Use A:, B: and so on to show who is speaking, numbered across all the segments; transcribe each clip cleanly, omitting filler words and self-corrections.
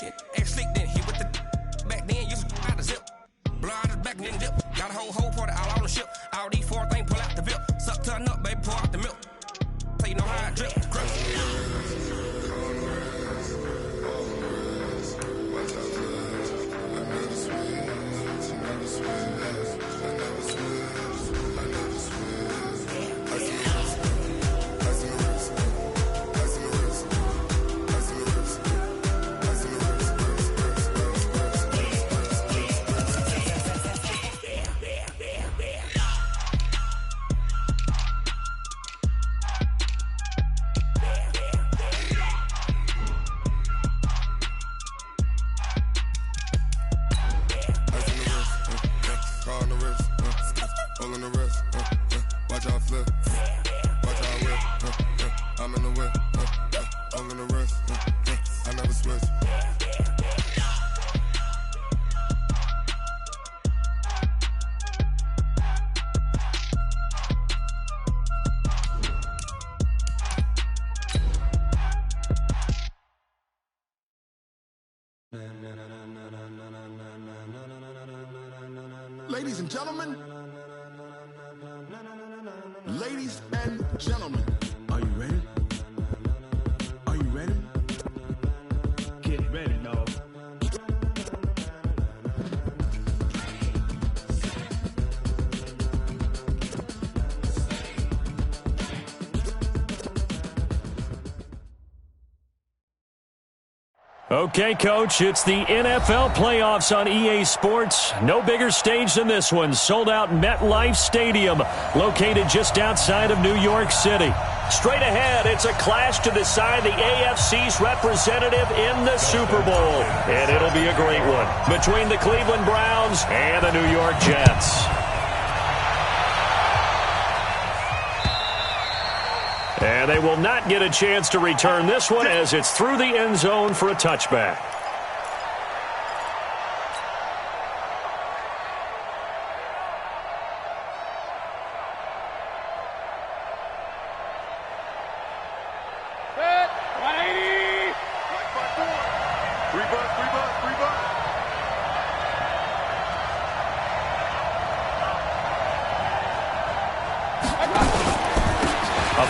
A: bitch. Act slick, then hit with the back then. Used to out the zip. Blow out his back and then dip. Got a whole party all on the ship. All these four things pull out the VIP. Suck, turn up, baby, pour out the milk. So you know how I drip.
B: Ladies and gentlemen, are you ready? Are you ready? Get ready, dog.
C: Okay, Coach, it's the NFL playoffs on EA Sports. No bigger stage than this one. Sold out MetLife Stadium, located just outside of New York City. Straight ahead, it's a clash to decide the AFC's representative in the Super Bowl. And it'll be a great one between the Cleveland Browns and the New York Jets. And they will not get a chance to return this one as it's through the end zone for a touchback.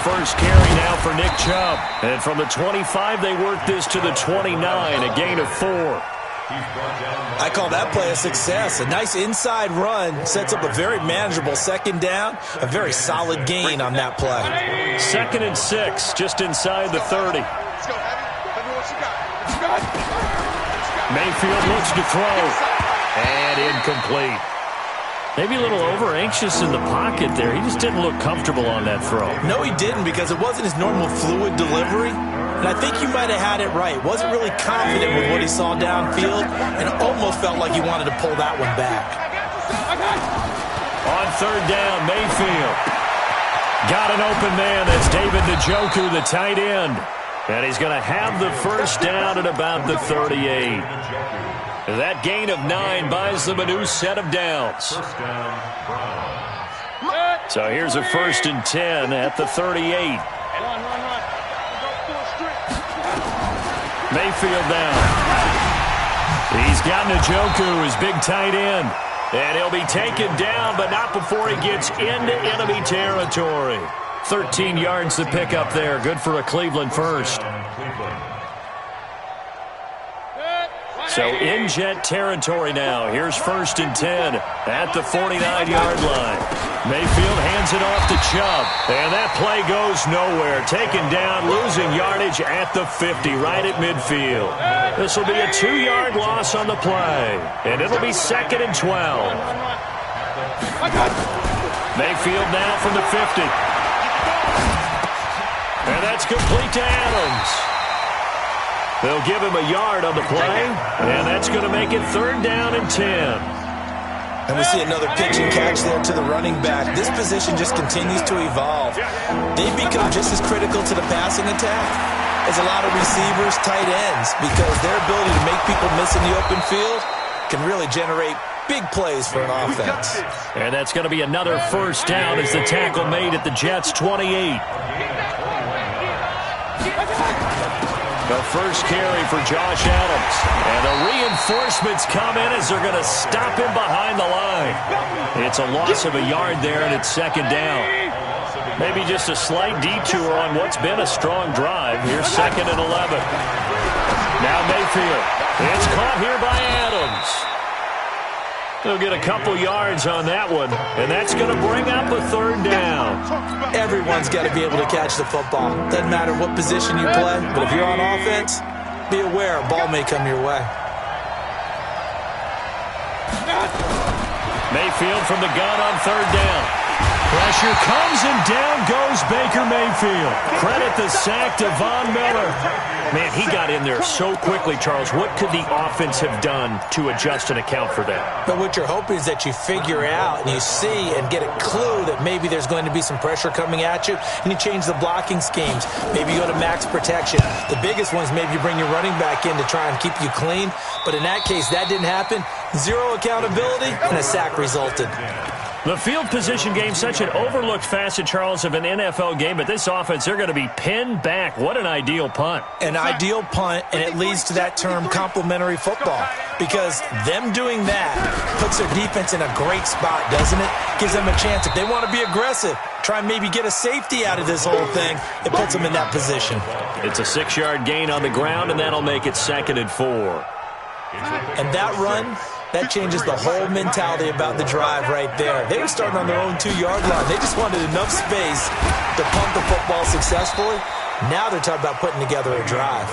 C: First carry now for Nick Chubb. And from the 25, they work this to the 29, a gain of 4.
D: I call that play a success. A nice inside run sets up a very manageable second down. A very solid gain on that play.
C: 2nd and 6, just inside the 30. Mayfield looks to throw. And incomplete. Maybe a little over-anxious in the pocket there. He just didn't look comfortable on that throw.
D: No, he didn't, because it wasn't his normal fluid delivery. And I think you might have had it right. Wasn't really confident with what he saw downfield and almost felt like he wanted to pull that one back.
C: On 3rd down, Mayfield. Got an open man. That's David Njoku, the tight end. And he's going to have the first down at about the 38. That gain of 9 buys them a new set of downs. So here's a 1st and 10 at the 38. Mayfield down. He's got Njoku, his big tight end. And he'll be taken down, but not before he gets into enemy territory. 13 yards to pick up there. Good for a Cleveland first. So in Jet territory now. Here's 1st and 10 at the 49-yard line. Mayfield hands it off to Chubb. And that play goes nowhere. Taken down, losing yardage at the 50, right at midfield. This will be a 2-yard loss on the play. And it'll be 2nd and 12. Mayfield now from the 50. And that's complete to Adams. They'll give him a yard on the play, and that's going to make it 3rd down and 10.
D: And we see another pitch and catch there to the running back. This position just continues to evolve. They've become just as critical to the passing attack as a lot of receivers, tight ends, because their ability to make people miss in the open field can really generate big plays for an offense.
C: And that's going to be another first down as the tackle made at the Jets' 28. The first carry for Josh Adams. And the reinforcements come in as they're going to stop him behind the line. It's a loss of a yard there, and it's second down. Maybe just a slight detour on what's been a strong drive. Here's 2nd and 11. Now Mayfield. It's caught here by Adams. They'll get a couple yards on that one, and that's going to bring up a 3rd down.
D: Everyone's got to be able to catch the football. Doesn't matter what position you play, but if you're on offense, be aware a ball may come your way.
C: Mayfield from the gun on 3rd down. Pressure comes, and down goes Baker Mayfield. Credit the sack to Von Miller. Man, he got in there so quickly, Charles. What could the offense have done to adjust and account for that?
D: But what you're hoping is that you figure out and you see and get a clue that maybe there's going to be some pressure coming at you, and you change the blocking schemes. Maybe you go to max protection. The biggest one is maybe you bring your running back in to try and keep you clean. But in that case, that didn't happen. Zero accountability, and a sack resulted.
C: The field position game, such an overlooked facet, Charles, of an NFL game. But this offense, they're going to be pinned back. What an ideal punt.
D: An ideal punt, and it leads to that term complementary football. Because them doing that puts their defense in a great spot, doesn't it? Gives them a chance. If they want to be aggressive, try and maybe get a safety out of this whole thing, it puts them in that position.
C: It's a 6-yard gain on the ground, and that'll make it 2nd and 4.
D: And that run, that changes the whole mentality about the drive right there. They were starting on their own 2-yard line. They just wanted enough space to pump the football successfully. Now they're talking about putting together a drive.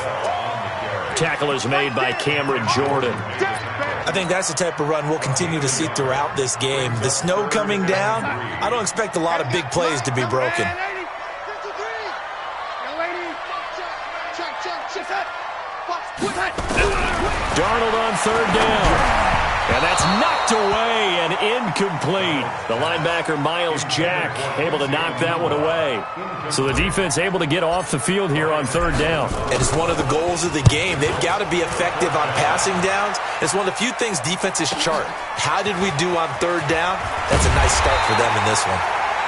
C: Tackle is made by Cameron Jordan.
D: I think that's the type of run we'll continue to see throughout this game. The snow coming down, I don't expect a lot of big plays to be broken.
C: Darnold on 3rd down. And that's knocked away and incomplete. The linebacker, Miles Jack, able to knock that one away. So the defense able to get off the field here on 3rd down.
D: And it's one of the goals of the game. They've got to be effective on passing downs. It's one of the few things defenses chart. How did we do on 3rd down? That's a nice start for them in this one.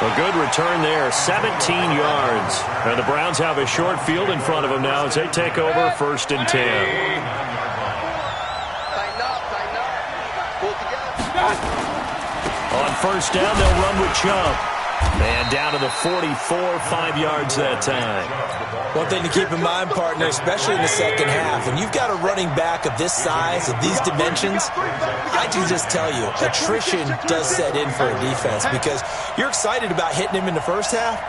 C: A good return there, 17 yards. And the Browns have a short field in front of them now as they take over 1st and 10. On 1st down, they'll run with Chubb. And down to the 44, 5 yards that time.
D: One thing to keep in mind, partner, especially in the second half, when you've got a running back of this size, of these dimensions, I can just tell you, attrition does set in for a defense because you're excited about hitting him in the first half.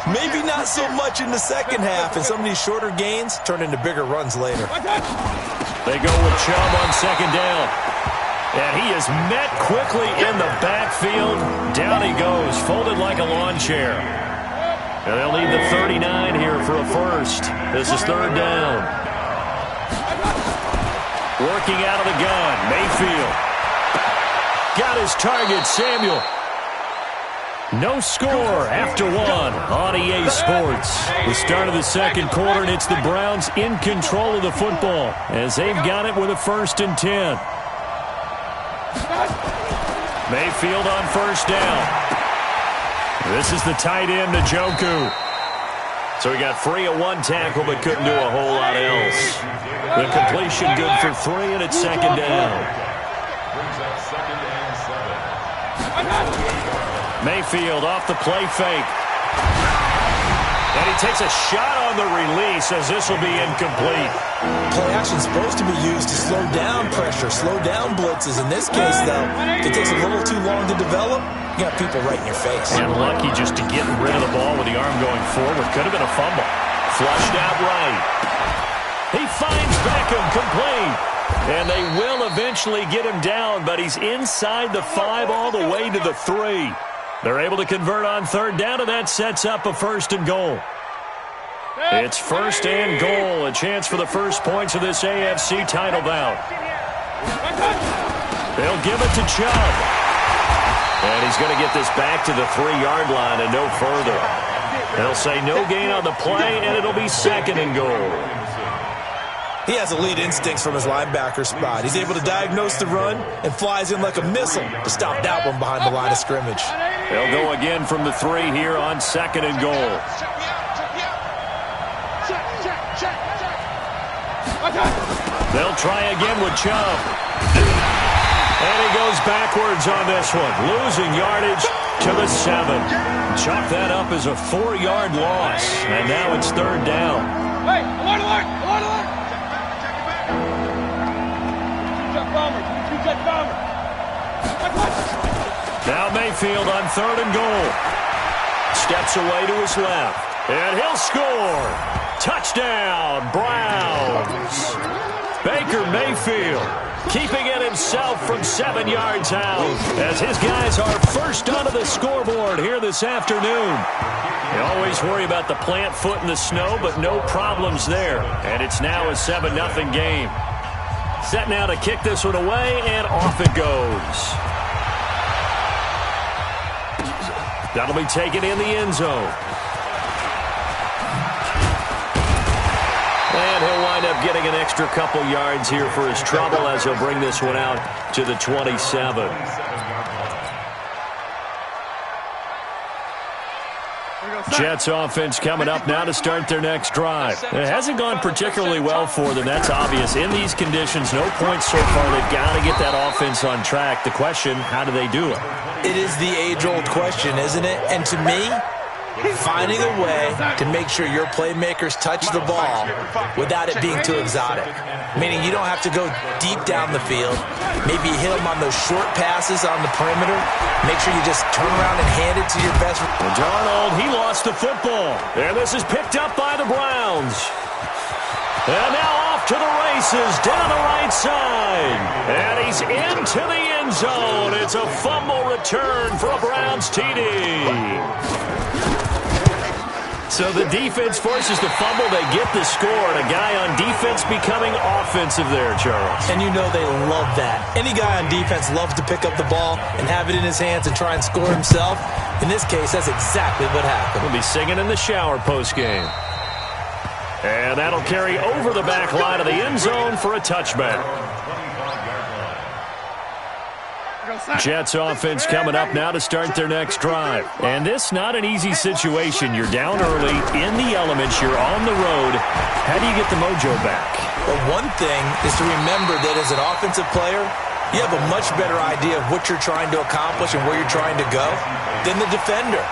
D: Maybe not so much in the second half, and some of these shorter gains turn into bigger runs later.
C: They go with Chubb on 2nd down. And he is met quickly in the backfield. Down he goes, folded like a lawn chair. And they'll need the 39 here for a first. This is 3rd down. Working out of the gun, Mayfield. Got his target, Samuel. No score after 1 on EA Sports. The start of the 2nd quarter, and it's the Browns in control of the football as they've got it with a 1st and 10. Mayfield on 1st down. This is the tight end, Njoku. So he got free of 1 tackle but couldn't do a whole lot else. The completion good for 3, and it's 2nd down. Mayfield off the play fake. And he takes a shot on the release as this will be incomplete.
D: Play action is supposed to be used to slow down pressure, slow down blitzes. In this case, though, if it takes a little too long to develop, you got people right in your face.
C: And lucky just to get rid of the ball with the arm going forward. Could have been a fumble. Flushed out right. He finds Beckham complete. And they will eventually get him down, but he's inside the 5 all the way to the 3. They're able to convert on 3rd down, and that sets up a 1st and goal. It's 1st and goal, a chance for the first points of this AFC title bout. They'll give it to Chubb. And he's going to get this back to the 3-yard line and no further. They'll say no gain on the play, and it'll be 2nd and goal.
D: He has elite instincts from his linebacker spot. He's able to diagnose the run and flies in like a missile to stop that one behind the line of scrimmage.
C: They'll go again from the 3 here on 2nd and goal. They'll try again with Chubb. And he goes backwards on this one, losing yardage to the 7. Chalk that up as a 4-yard loss, and now it's 3rd down.
E: Hey, alert! Two-check bomber.
C: Now Mayfield on 3rd and goal. Steps away to his left, and he'll score. Touchdown, Browns. Baker Mayfield keeping it himself from 7 yards out as his guys are first onto the scoreboard here this afternoon. You always worry about the plant foot in the snow, but no problems there. And it's now a 7-0 game. Set now to kick this one away, and off it goes. That'll be taken in the end zone. And he'll wind up getting an extra couple yards here for his trouble as he'll bring this one out to the 27. Jets offense coming up now to start their next drive. It hasn't gone particularly well for them. That's obvious. In these conditions, no points so far. They've got to get that offense on track. The question, how do they do it?
D: It is the age-old question, isn't it? And to me, finding a way to make sure your playmakers touch the ball without it being too exotic. Meaning you don't have to go deep down the field. Maybe you hit them on those short passes on the perimeter. Make sure you just turn around and hand it to your best.
C: And Darnold, he lost the football. And this is picked up by the Browns. And now off to the races down the right side. And he's into the end zone. It's a fumble return for a Browns TD. So the defense forces the fumble. They get the score. And a guy on defense becoming offensive there, Charles.
D: And you know they love that. Any guy on defense loves to pick up the ball and have it in his hands and try and score himself. In this case, that's exactly what happened.
C: We'll be singing in the shower postgame. And that'll carry over the back line of the end zone for a touchback. Jets offense coming up now to start their next drive. And this not an easy situation. You're down early, in the elements, you're on the road. How do you get the mojo back?
D: Well, one thing is to remember that as an offensive player, you have a much better idea of what you're trying to accomplish and where you're trying to go than the defender.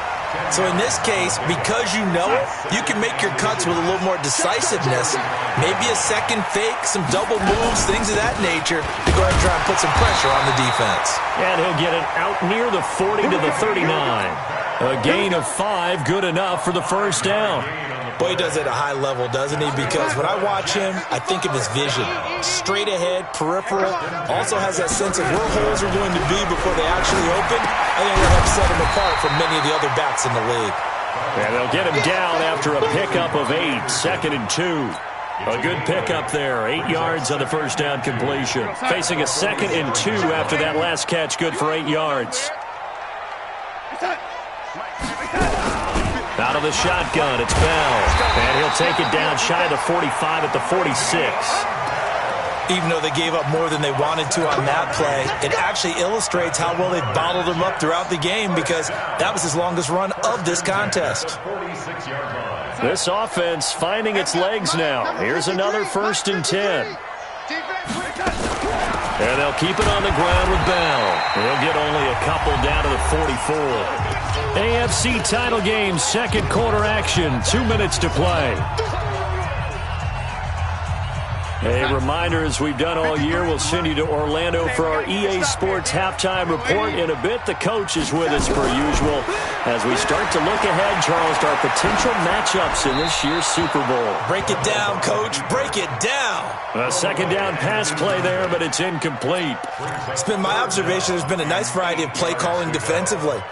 D: So in this case, because you know it, you can make your cuts with a little more decisiveness. Maybe a second fake, some double moves, things of that nature to go ahead and try and put some pressure on the defense.
C: And he'll get it out near the 40 to the 39. A gain of 5, good enough for the first down.
D: Boy, he does it at a high level, doesn't he? Because when I watch him, I think of his vision. Straight ahead, peripheral. Also has that sense of where holes are going to be before they actually open. I think that helps set him apart from many of the other backs in the league.
C: And they'll get him down after a pickup of 8, 2nd and 2. A good pickup there, 8 yards on the first down completion. Facing a 2nd and 2 after that last catch, good for 8 yards. Out of the shotgun, it's Bell. And he'll take it down shy of the 45 at the 46.
D: Even though they gave up more than they wanted to on that play, it actually illustrates how well they bottled him up throughout the game because that was his longest run of this contest.
C: This offense finding its legs now. Here's another 1st and 10. And they'll keep it on the ground with Bell. He'll get only a couple down to the 44. AFC title game, 2nd quarter action, 2 minutes to play. A reminder, as we've done all year, we'll send you to Orlando for our EA Sports halftime report. In a bit, the coach is with us per usual as we start to look ahead, Charles, to our potential matchups in this year's Super Bowl.
D: Break it down, Coach. Break it down.
C: A 2nd down pass play there, but it's incomplete.
D: It's been my observation there's been a nice variety of play calling defensively.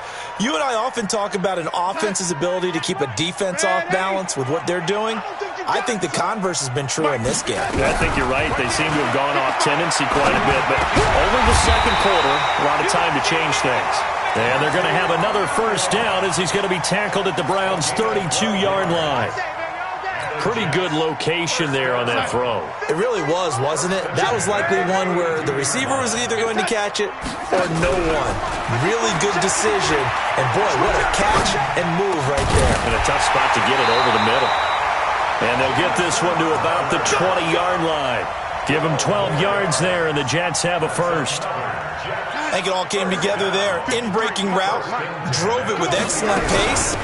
D: You and I often talk about an offense's ability to keep a defense off balance with what they're doing. I think the converse has been true in this game.
C: I think you're right. They seem to have gone off tendency quite a bit, but only the 2nd quarter, a lot of time to change things. And they're going to have another 1st down as he's going to be tackled at the Browns' 32-yard line. Pretty good location there on that throw.
D: It really was, wasn't it? That was likely one where the receiver was either going to catch it or no one. Really good decision. And boy, what a catch and move right there.
C: And a tough spot to get it over the middle. And they'll get this one to about the 20-yard line. Give him 12 yards there, and the Jets have a first.
D: I think it all came together there. In-breaking route, drove it with excellent pace.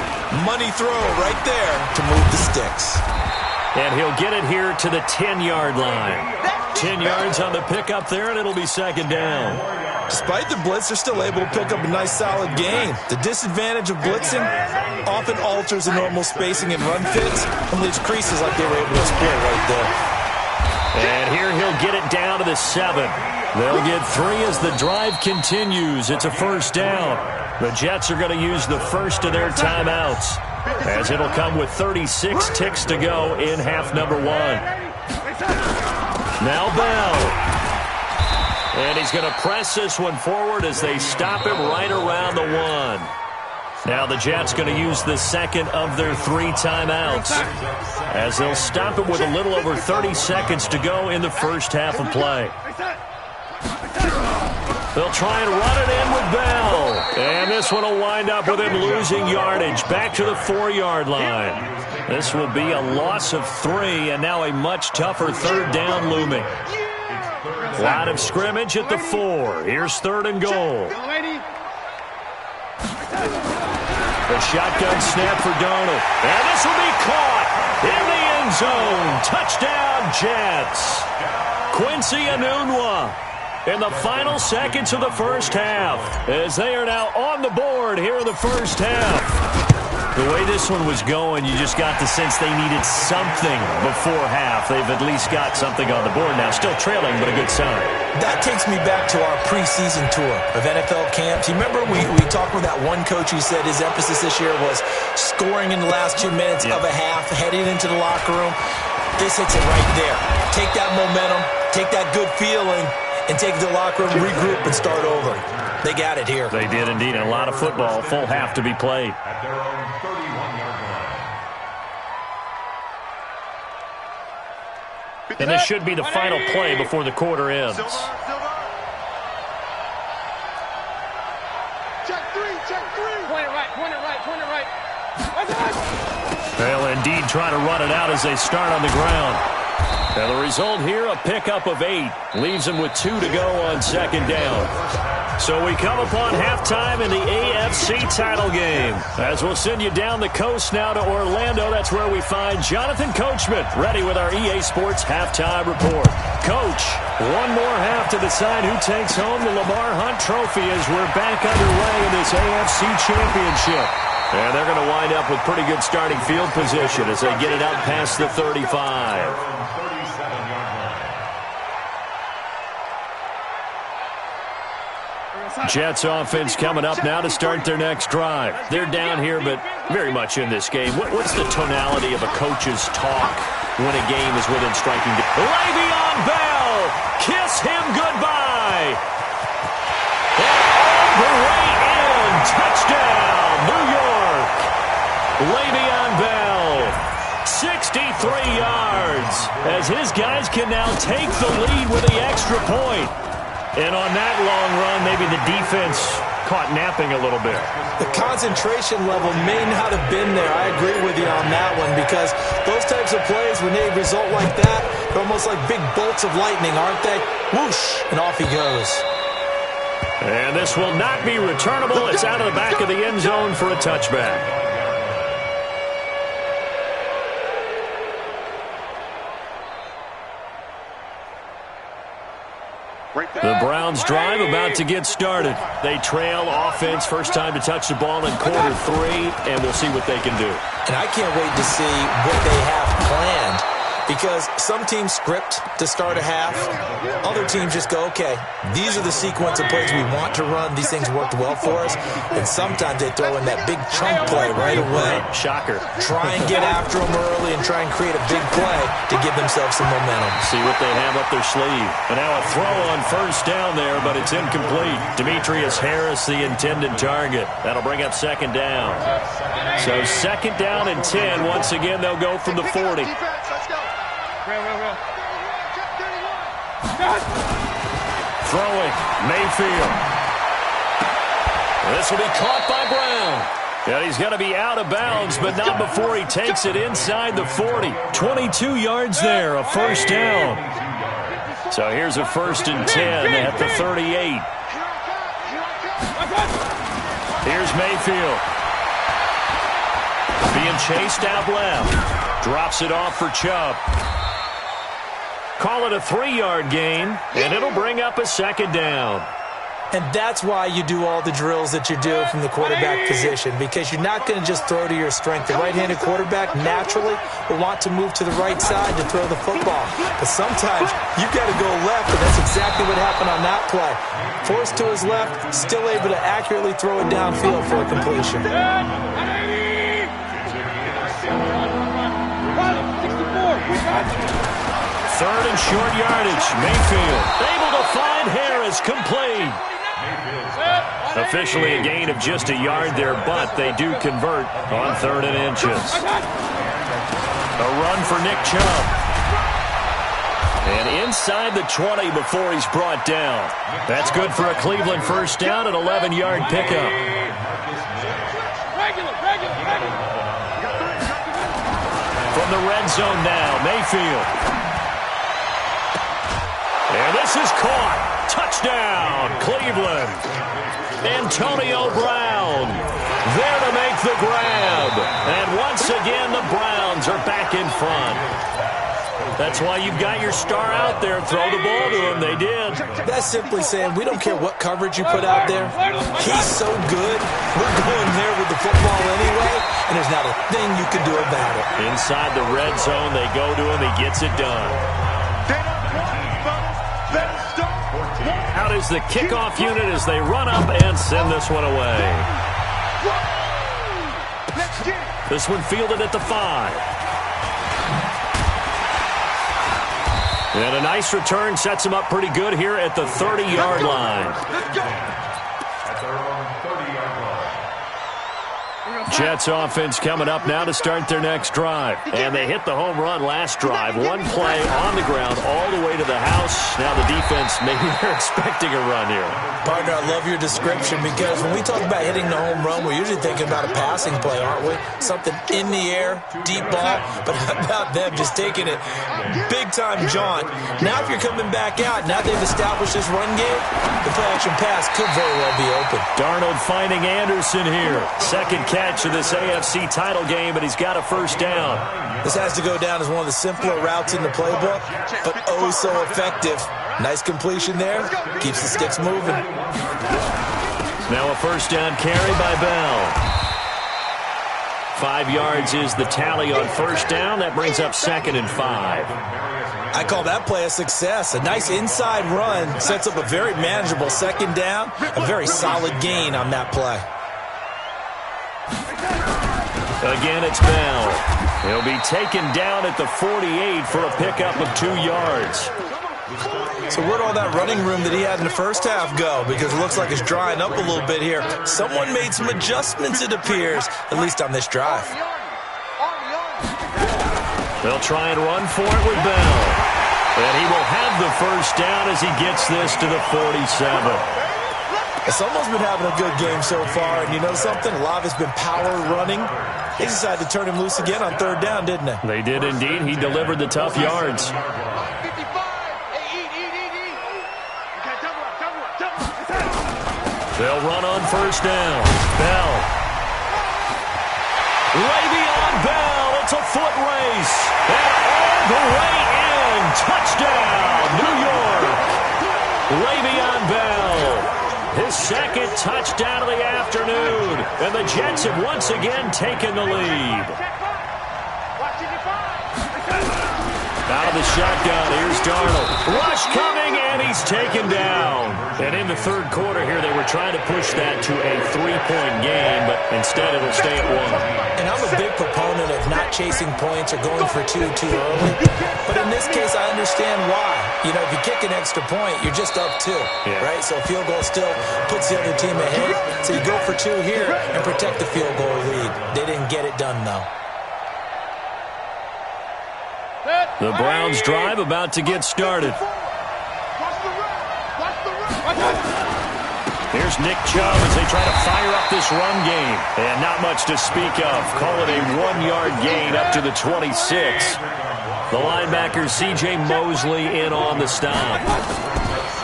D: Money throw right there to move the sticks.
C: And he'll get it here to the 10-yard line. 10 yards on the pickup there, and it'll be second down.
D: Despite the blitz, they're still able to pick up a nice, solid gain. The disadvantage of blitzing often alters the normal spacing and run fits and leaves creases like they were able to exploit right there.
C: And here he'll get it down to the 7. They'll get 3 as the drive continues. It's a first down. The Jets are going to use the first of their timeouts, as it'll come with 36 ticks to go in half number 1. Now Bell. And he's going to press this one forward as they stop him right around the 1. Now the Jets going to use the second of their 3 timeouts, as they'll stop him with a little over 30 seconds to go in the first half of play. They'll try and run it in with Bell. And this one will wind up with him losing yardage back to the 4-yard line. This will be a loss of 3, and now a much tougher third down looming. Line of scrimmage at the 4. Here's 3rd and goal. The shotgun snap for Darnold. And this will be caught in the end zone. Touchdown, Jets. Quincy Enunwa in the final seconds of the first half, as they are now on the board here in the first half. The way this one was going, you just got the sense they needed something before half. They've at least got something on the board now. Still trailing, but a good sign.
D: That takes me back to our preseason tour of NFL camps. You remember we talked with that one coach who said his emphasis this year was scoring in the last 2 minutes of a half, heading into the locker room. This hits it right there. Take that momentum, take that good feeling, and take it to the locker room, regroup, and start over. They got it here.
C: They did indeed. And a lot of football, full half to be played. And this should be the final play before the quarter ends.
E: Check 3, check 3. Point it right, point it right, point it right.
C: They'll indeed try to run it out as they start on the ground. And the result here, a pickup of 8. Leaves them with 2 to go on second down. So we come upon halftime in the AFC title game, as we'll send you down the coast now to Orlando. That's where we find Jonathan Coachman, ready with our EA Sports halftime report. Coach, one more half to decide who takes home the Lamar Hunt Trophy as we're back underway in this AFC Championship. And they're going to wind up with pretty good starting field position as they get it out past the 35. Jets offense coming up now to start their next drive. They're down here, but very much in this game. What's the tonality of a coach's talk when a game is within striking distance? Le'Veon Bell, kiss him goodbye. And all the way in, touchdown, New York. Le'Veon Bell, 63 yards, as his guys can now take the lead with the extra point. And on that long run, maybe the defense caught napping a little bit.
D: The concentration level may not have been there. I agree with you on that one, because those types of plays, when they result like that, they're almost like big bolts of lightning, aren't they? Whoosh, and off he goes.
C: And this will not be returnable. It's out of the back of the end zone for a touchback. The Browns drive about to get started. They trail offense, first time to touch the ball in quarter 3, and we'll see what they can do.
D: And I can't wait to see what they have planned, because some teams script to start a half. Other teams just go, okay, these are the sequence of plays we want to run. These things worked well for us. And sometimes they throw in that big chunk play right away.
C: Shocker.
D: Try and get after them early and try and create a big play to give themselves some momentum.
C: See what they have up their sleeve. And now a throw on first down there, but it's incomplete. Demetrius Harris, the intended target. That'll bring up second down. So second down and 10. Once again, they'll go from the 40. Throwing, Mayfield. This will be caught by Brown. And he's going to be out of bounds, but not before he takes it inside the 40. 22 yards there, a first down. So here's a 1st and 10 at the 38. Here's Mayfield. Being chased out left. Drops it off for Chubb. Call it a 3-yard gain, and it'll bring up a 2nd down.
D: And that's why you do all the drills that you do from the quarterback position, because you're not going to just throw to your strength. The right-handed quarterback naturally will want to move to the right side to throw the football. But sometimes you've got to go left, and that's exactly what happened on that play. Forced to his left, still able to accurately throw it downfield for a completion.
C: 3rd and short yardage. Mayfield able to find Harris, complete. Officially a gain of just a yard there, but they do convert on 3rd and inches. A run for Nick Chubb. And inside the 20 before he's brought down. That's good for a Cleveland 1st down and 11-yard pickup. From the red zone now, Mayfield. And this is caught. Touchdown, Cleveland. Antonio Brown there to make the grab. And once again, the Browns are back in front. That's why you've got your star out there. Throw the ball to him. They did.
D: That's simply saying we don't care what coverage you put out there. He's so good. We're going there with the football anyway, and there's not a thing you can do about it.
C: Inside the red zone, they go to him. He gets it done. Out is the kickoff unit as they run up and send this one away. This one fielded at the 5. And a nice return sets him up pretty good here at the 30-yard line. Jets offense coming up now to start their next drive. And they hit the home run last drive. One play on the ground all the way to the house. Now the defense, maybe they're expecting a run here.
D: Partner, I love your description, because when we talk about hitting the home run, we're usually thinking about a passing play, aren't we? Something in the air, deep ball. But how about them just taking it big-time jaunt? Now if you're coming back out, now they've established this run game, the play-action pass could very well be open.
C: Darnold finding Anderson here. 2nd catch of this AFC title game, but he's got a 1st down.
D: This has to go down as one of the simpler routes in the playbook, but oh so effective. Nice completion there. Keeps the sticks moving.
C: Now a 1st down carry by Bell. 5 yards is the tally on 1st down. That brings up 2nd and 5.
D: I call that play a success. A nice inside run sets up a very manageable 2nd down. A very solid gain on that play.
C: Again, it's Bell. He'll be taken down at the 48 for a pickup of 2 yards.
D: So where'd all that running room that he had in the first half go? Because it looks like it's drying up a little bit here. Someone made some adjustments, it appears, at least on this drive.
C: They'll try and run for it with Bell. And he will have the 1st down as he gets this to the 47.
D: Someone's been having a good game so far, and you know something? A lot of it's been power running. They decided to turn him loose again on 3rd down, didn't they?
C: They did indeed. He delivered the tough yards. They'll run on 1st down. Bell. Le'Veon Bell. It's a foot race. And all the way in. Touchdown, New York. Le'Veon Bell. His 2nd touchdown of the afternoon. And the Jets have once again taken the lead. Out of the shotgun, here's Darnold. Rush coming, and he's taken down. And in the 3rd quarter here, they were trying to push that to a 3-point game, but instead it'll stay at 1.
D: And I'm a big proponent of not chasing points or going for 2 too early. But in this case, I understand why. You know, if you kick an extra point, you're just up 2, right? So a field goal still puts the other team ahead. So you go for 2 here and protect the field goal lead. They didn't get it done, though.
C: The Browns drive about to get started. Here's Nick Chubb as they try to fire up this run game. And not much to speak of. Call it a 1-yard gain up to the 26. The linebacker, C.J. Mosley, in on the stop.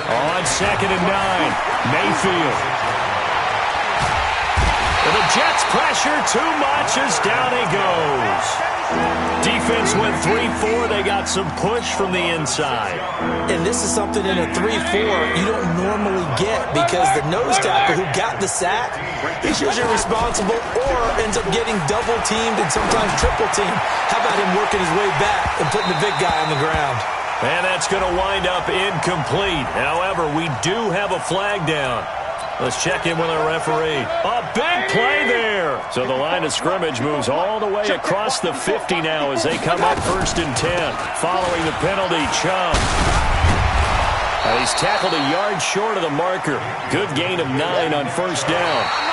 C: On 2nd and 9, Mayfield. And the Jets pressure too much as down he goes. Defense went 3-4. They got some push from the inside.
D: And this is something in a 3-4 you don't normally get because the nose tackle who got the sack, he's usually responsible or ends up getting double-teamed and sometimes triple-teamed. How about him working his way back and putting the big guy on the ground?
C: And that's going to wind up incomplete. However, we do have a flag down. Let's check in with our referee. A big play there. So the line of scrimmage moves all the way across the 50 now as they come up 1st and 10. Following the penalty, Chubb. And he's tackled a yard short of the marker. Good gain of 9 on 1st down.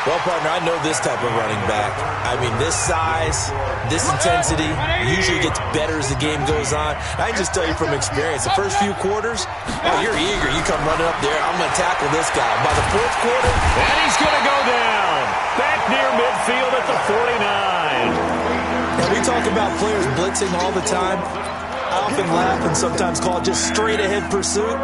D: Well, partner, I know this type of running back. I mean, this size, this intensity usually gets better as the game goes on. I can just tell you from experience, the first few quarters, oh, you're eager. You come running up there, I'm going to tackle this guy. By the 4th quarter,
C: and he's going to go down. Back near midfield at the 49.
D: And we talk about players blitzing all the time. I often laugh and sometimes call it just straight-ahead pursuit.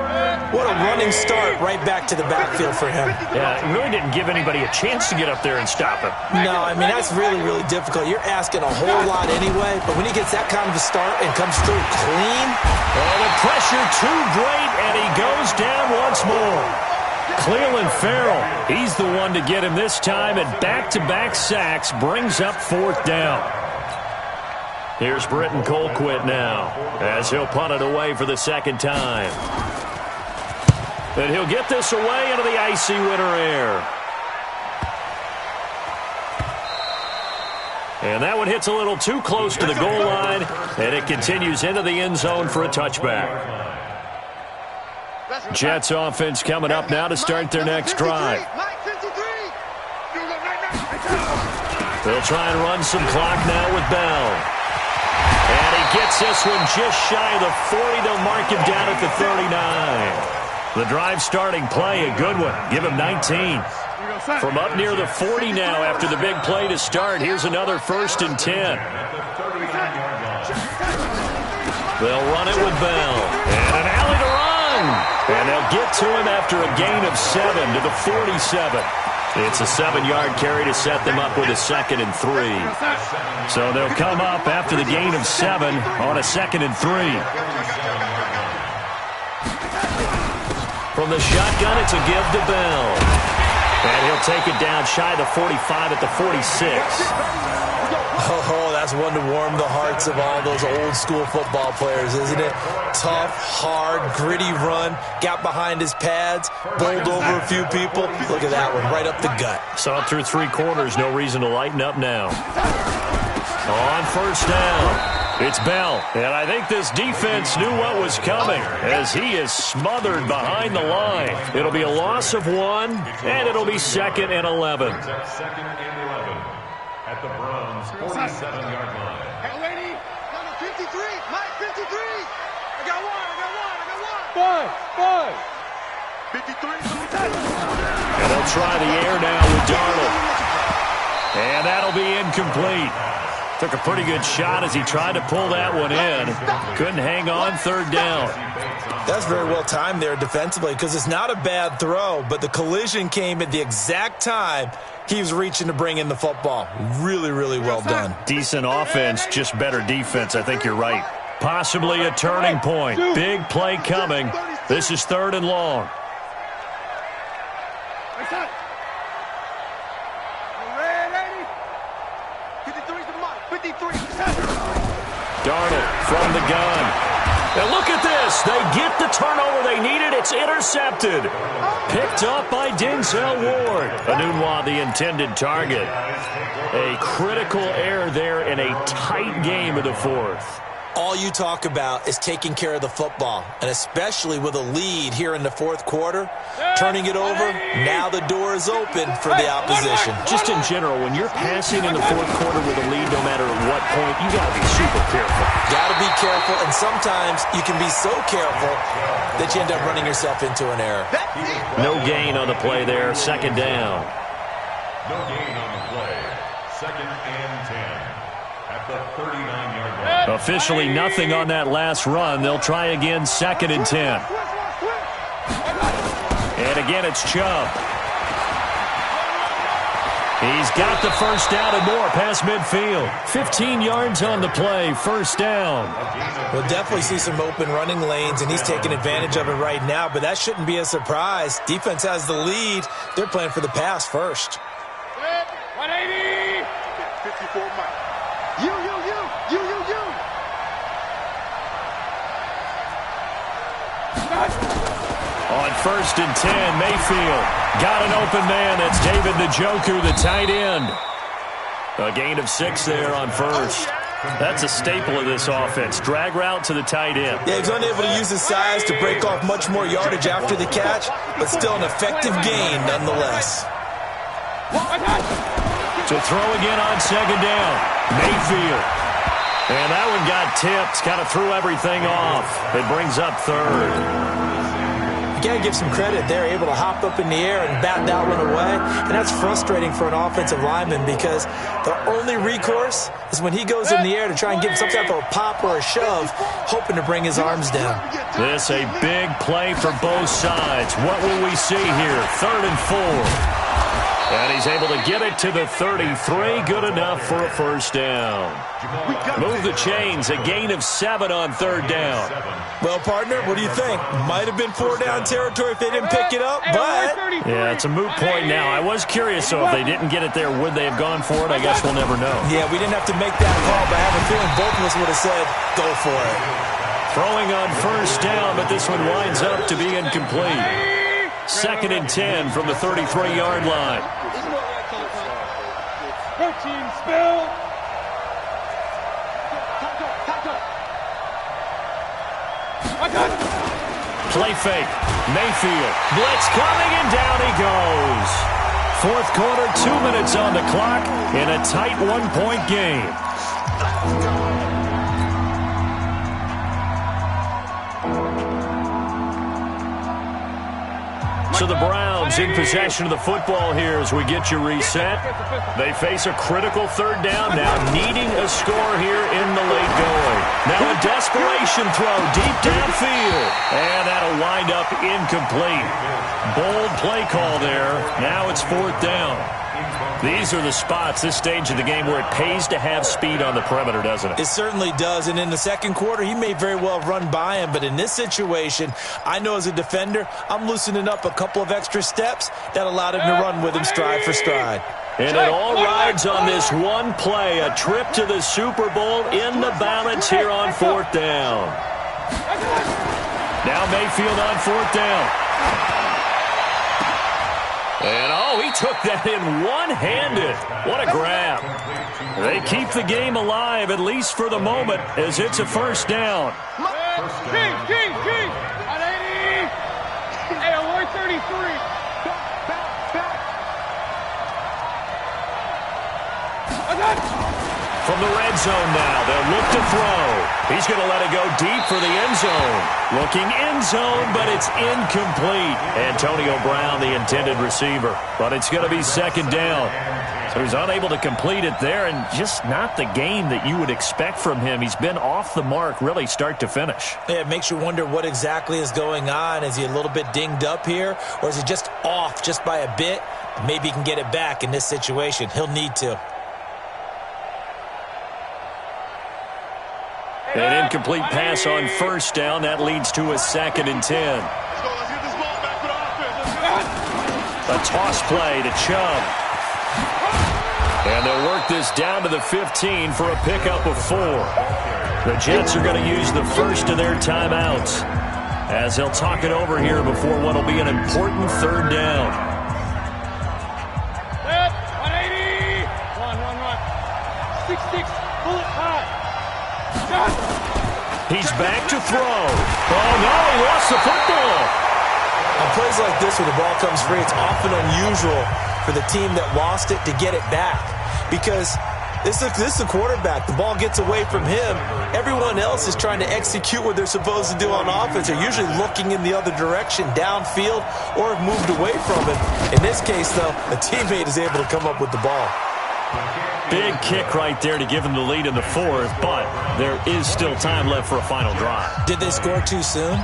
D: What a running start right back to the backfield for him.
C: Yeah, it really didn't give anybody a chance to get up there and stop him.
D: No, I mean, that's really, really difficult. You're asking a whole lot anyway, but when he gets that kind of a start and comes through clean.
C: Oh, the pressure too great, and he goes down once more. Cleveland Farrell, he's the one to get him this time, and back-to-back sacks brings up 4th down. Here's Britton Colquitt now as he'll punt it away for the 2nd time. And he'll get this away into the icy winter air. And that one hits a little too close to the goal line, and it continues into the end zone for a touchback. Jets offense coming up now to start their next drive. They'll try and run some clock now with Bell. And he gets this one just shy of the 40. They'll mark him down at the 39. The drive starting play, a good one. Give him 19. From up near the 40 now after the big play to start. Here's another 1st and 10. They'll run it with Bell. And an alley to run. And they'll get to him after a gain of 7 to the 47. It's a 7-yard carry to set them up with a 2nd and 3. So they'll come up after the gain of 7 on a 2nd and 3. From the shotgun, it's a give to Bell. And he'll take it down shy of the 45 at the 46.
D: Oh, that's one to warm the hearts of all those old-school football players, isn't it? Tough, hard, gritty run, got behind his pads, bowled over a few people. Look at that one, right up the gut.
C: Saw it through 3 quarters, no reason to lighten up now. On 1st down, it's Bell. And I think this defense knew what was coming as he is smothered behind the line. It'll be a loss of 1, and it'll be 2nd and 11.
F: At the Browns' 47-yard line.
E: Hey, lady, number 53, Mike 53. I got one. 53.
C: And they'll try the air now with Darnold. And that'll be incomplete. Took a pretty good shot as he tried to pull that one in. Couldn't hang on 3rd down.
D: That's very well timed there defensively because it's not a bad throw, but the collision came at the exact time he was reaching to bring in the football. Really, really well done.
C: Decent offense, just better defense. I think you're right. Possibly a turning point. Big play coming. This is 3rd and long. Darnold from the gun. And look at this. They get the turnover they needed. It's intercepted. Picked up by Denzel Ward. Anunwa, the intended target. A critical error there in a tight game of the 4th.
D: All you talk about is taking care of the football, and especially with a lead here in the 4th quarter, turning it over, now the door is open for the opposition.
C: Just in general, when you're passing in the 4th quarter with a lead, no matter at what point, you got to be super careful.
D: Got to be careful, and sometimes you can be so careful that you end up running yourself into an error.
C: No gain on the play there, 2nd down.
F: No gain on the play. 2nd and 10. at the 39-yard line.
C: Officially nothing on that last run. They'll try again, 2nd and 10. And again, it's Chubb. He's got the first down and more past midfield. 15 yards on the play, first down.
D: We'll definitely see some open running lanes, and he's taking advantage of it right now, but that shouldn't be a surprise. Defense has the lead. They're playing for the pass first.
E: 180! 54 miles. You.
C: On 1st and 10, Mayfield got an open man. That's David Njoku, the tight end. A gain of 6 there on first. That's a staple of this offense. Drag route to the tight end.
D: Yeah, he's unable to use his size to break off much more yardage after the catch, but still an effective gain nonetheless.
C: To throw again on 2nd down, Mayfield. And that one got tipped, kind of threw everything off. It brings up 3rd.
D: You got to give some credit. They're able to hop up in the air and bat that one away. And that's frustrating for an offensive lineman because the only recourse is when he goes in the air to try and give some type of a pop or a shove, hoping to bring his arms down.
C: This a big play for both sides. What will we see here? 3rd and 4. And he's able to get it to the 33. Good enough for a first down. Move the chains. A gain of 7 on 3rd down.
D: Well, partner, what do you think? Might have been 4-down territory if they didn't pick it up, but...
C: Yeah, it's a moot point now. I was curious, so if they didn't get it there, would they have gone for it? I guess we'll never know.
D: Yeah, we didn't have to make that call, but I have a feeling both of us would have said, go for it.
C: Throwing on first down, but this one winds up to be incomplete. 2nd and 10 from the 33-yard line.
E: 13, spill.
C: Play fake. Mayfield. Blitz coming, and down he goes. 4th quarter, 2 minutes on the clock in a tight 1-point game. So the Browns in possession of the football here as we get you reset. They face a critical 3rd down now, needing a score here in the late going. Now a desperation throw deep downfield. And that'll wind up incomplete. Bold play call there. Now it's 4th down. These are the spots, this stage of the game, where it pays to have speed on the perimeter, doesn't it?
D: It certainly does, and in the 2nd quarter, he may very well run by him, but in this situation, I know as a defender, I'm loosening up a couple of extra steps that allowed him to run with him stride for stride.
C: And it all rides on this one play, a trip to the Super Bowl in the balance here on 4th down. Now Mayfield on 4th down. And, he took that in one-handed. What a grab. They keep the game alive, at least for the moment, as it's a first down.
E: King. 180. Hey, 133.
C: From the red zone now, they'll look to throw. He's going to let it go deep for the end zone. Looking end zone, but it's incomplete. Antonio Brown, the intended receiver. But it's going to be 2nd down. So he's unable to complete it there, and just not the game that you would expect from him. He's been off the mark, really, start to finish.
D: Yeah, it makes you wonder what exactly is going on. Is he a little bit dinged up here, or is he just off just by a bit? Maybe he can get it back in this situation. He'll need to.
C: An incomplete pass on first down. That leads to a 2nd and 10.
E: Let's get this ball back for the offense.
C: A toss play to Chubb. And they'll work this down to the 15 for a pickup of 4. The Jets are going to use the first of their timeouts as they'll talk it over here before what will be an important 3rd down.
E: 180. Run. 6-6. Bullet high.
C: He's back to throw. Oh, no, he lost the football.
D: On plays like this where the ball comes free, it's often unusual for the team that lost it to get it back because this is a quarterback. The ball gets away from him. Everyone else is trying to execute what they're supposed to do on offense. They're usually looking in the other direction, downfield, or have moved away from it. In this case, though, a teammate is able to come up with the ball.
C: Big kick right there to give them the lead in the fourth, but there is still time left for a final drive.
D: Did they score too soon?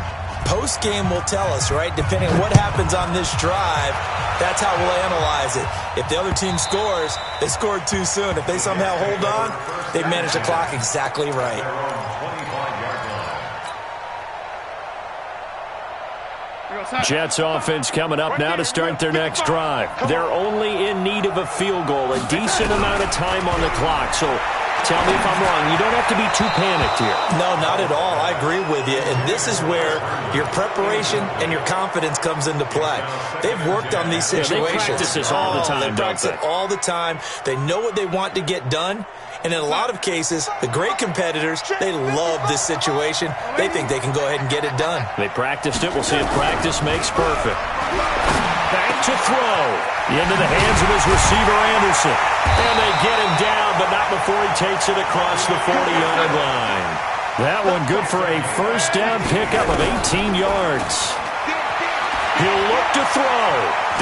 D: Post-game will tell us, right? Depending on what happens on this drive, that's how we'll analyze it. If the other team scores, they scored too soon. If they somehow hold on, they manage the clock exactly right.
C: Jets offense coming up now to start their next drive. They're only in need of a field goal, a decent amount of time on the clock. So tell me if I'm wrong. You don't have to be too panicked here.
D: No, not at all. I agree with you. And this is where your preparation and your confidence comes into play. They've worked on these situations.
C: They practice this all the time,
D: They practice it all the time. They know what they want to get done. And in a lot of cases, the great competitors, they love this situation. They think they can go ahead and get it done.
C: They practiced it. We'll see if practice makes perfect. Back to throw. Into the hands of his receiver, Anderson. And they get him down, but not before he takes it across the 40-yard line. That one good for a first down pickup of 18 yards. He'll look to throw.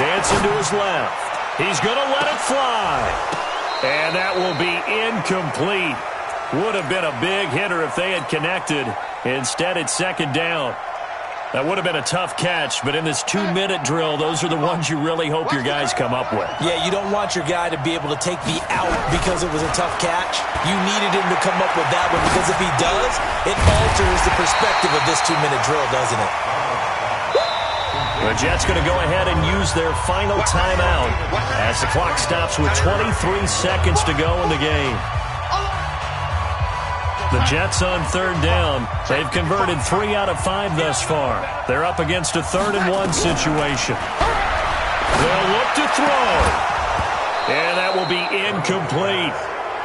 C: Dancing to his left. He's going to let it fly. And that will be incomplete. Would have been a big hitter if they had connected. Instead, it's second down. That would have been a tough catch, but in this 2-minute drill, those are the ones you really hope your guys come up with.
D: Yeah, you don't want your guy to be able to take the out because it was a tough catch. You needed him to come up with that one because if he does, it alters the perspective of this 2-minute drill, doesn't it?
C: The Jets going to go ahead and use their final timeout as the clock stops with 23 seconds to go in the game. The Jets on third down. They've converted 3 out of 5 thus far. They're up against a 3rd-and-1 situation. They'll look to throw. And that will be incomplete.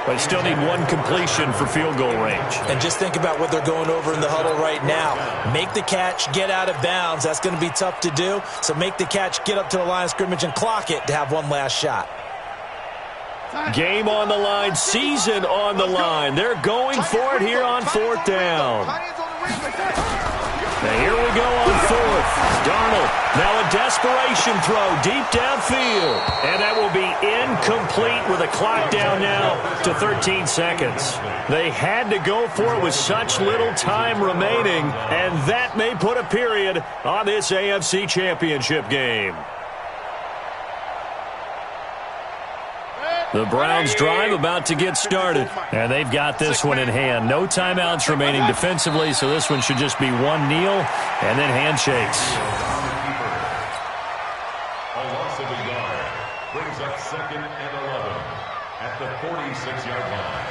C: But still need one completion for field goal range.
D: And just think about what they're going over in the huddle right now. Make the catch, get out of bounds. That's going to be tough to do. So make the catch, get up to the line of scrimmage, and clock it to have one last shot.
C: Game on the line, season on the line. They're going for it here on 4th down. Now here we go on 4th. Darnold, now a desperation throw deep downfield. And that will be incomplete with a clock down now to 13 seconds. They had to go for it with such little time remaining, and that may put a period on this AFC Championship game. The Browns drive about to get started, and they've got this one in hand. No timeouts remaining defensively, so this one should just be one kneel and then handshakes.
F: A loss of a yard brings up 2nd and 11 at the 46-yard line.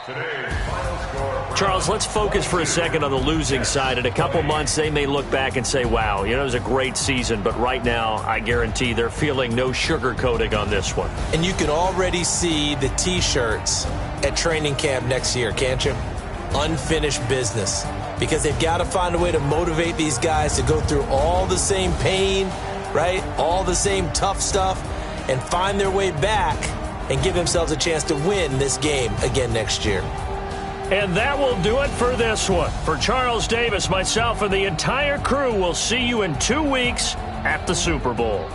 F: Today's final score.
C: Charles, let's focus for a second on the losing side. In a couple months, they may look back and say, wow, it was a great season. But right now, I guarantee they're feeling no sugarcoating on this one.
D: And you can already see the T-shirts at training camp next year, can't you? Unfinished business. Because they've got to find a way to motivate these guys to go through all the same pain, right? All the same tough stuff, and find their way back and give themselves a chance to win this game again next year.
C: And that will do it for this one. For Charles Davis, myself, and the entire crew, we'll see you in 2 weeks at the Super Bowl.